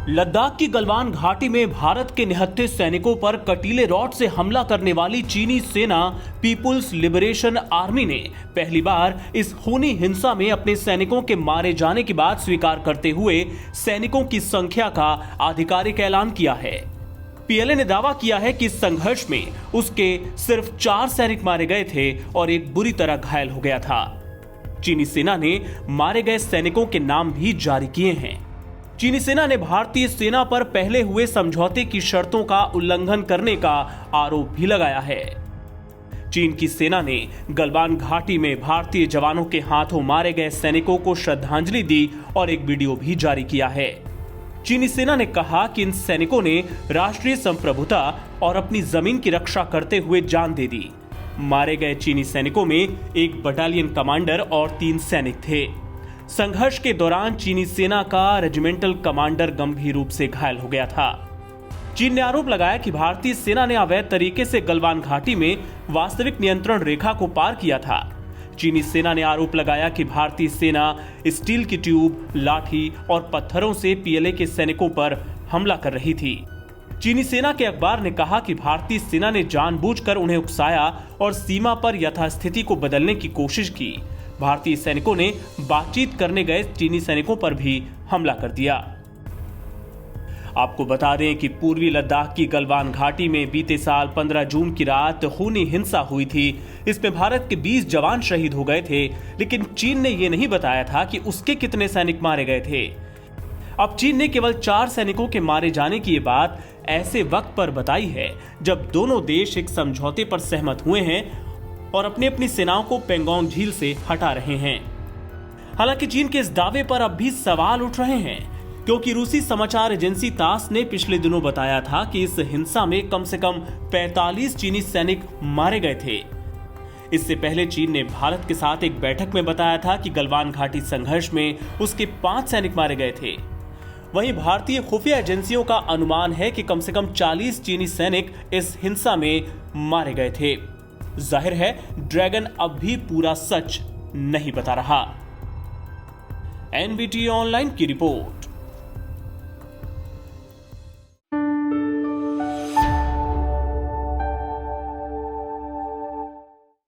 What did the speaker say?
लद्दाख की गलवान घाटी में भारत के निहत्थे सैनिकों पर कटीले रॉड से हमला करने वाली चीनी सेना पीपुल्स लिबरेशन आर्मी ने पहली बार इस खूनी हिंसा में अपने सैनिकों के मारे जाने की बात स्वीकार करते हुए सैनिकों की संख्या का आधिकारिक ऐलान किया है। पीएलए ने दावा किया है कि इस संघर्ष में उसके सिर्फ 4 सैनिक मारे गए थे और एक बुरी तरह घायल हो गया था। चीनी सेना ने मारे गए सैनिकों के नाम भी जारी किए हैं। चीनी सेना ने भारतीय सेना पर पहले हुए समझौते की शर्तों का उल्लंघन करने का आरोप भी लगाया है। चीन की सेना ने गलवान घाटी में भारतीय जवानों के हाथों मारे गए सैनिकों को श्रद्धांजलि दी और एक वीडियो भी जारी किया है। चीनी सेना ने कहा कि इन सैनिकों ने राष्ट्रीय संप्रभुता और अपनी जमीन की रक्षा करते हुए जान दे दी। मारे गए चीनी सैनिकों में एक बटालियन कमांडर और 3 सैनिक थे। संघर्ष के दौरान चीनी सेना का रेजिमेंटल कमांडर गंभीर रूप से घायल हो गया था। चीन ने आरोप लगाया कि भारतीय सेना ने अवैध तरीके से गलवान घाटी में वास्तविक नियंत्रण रेखा को पार किया था। चीनी सेना ने आरोप लगाया कि भारतीय सेना स्टील की ट्यूब, लाठी और पत्थरों से पीएलए के सैनिकों पर हमला कर रही थी। चीनी सेना के अखबार ने कहा कि भारतीय सेना ने जानबूझकर उन्हें उकसाया और सीमा पर यथास्थिति को बदलने की कोशिश की। भारतीय सैनिकों ने बातचीत करने गए चीनी सैनिकों पर भी हमला कर दिया। आपको बता दें कि पूर्वी लद्दाख की गलवान घाटी में बीते साल 15 जून की रात खूनी हिंसा हुई थी। इसमें भारत के 20 जवान शहीद हो गए थे, लेकिन चीन ने यह नहीं बताया था कि उसके कितने सैनिक मारे गए थे। अब चीन ने केवल 4 सैनिकों के मारे जाने की ये बात ऐसे वक्त पर बताई है जब दोनों देश एक समझौते पर सहमत हुए हैं और अपनी अपनी सेनाओं को पेंगोंग झील से हटा रहे हैं। हालांकि चीन के इस दावे पर अब भी सवाल उठ रहे हैं, क्योंकि रूसी समाचार एजेंसी तास ने पिछले दिनों बताया था कि इस हिंसा में कम से कम 45 चीनी सैनिक मारे गए थे। इससे पहले चीन ने भारत के साथ एक बैठक में बताया था कि गलवान घाटी संघर्ष में उसके 5 सैनिक मारे गए थे। वहीं भारतीय खुफिया एजेंसियों का अनुमान है कि कम से कम 40 चीनी सैनिक इस हिंसा में मारे गए थे। जाहिर है, ड्रैगन अब भी पूरा सच नहीं बता रहा। एनबीटी ऑनलाइन की रिपोर्ट।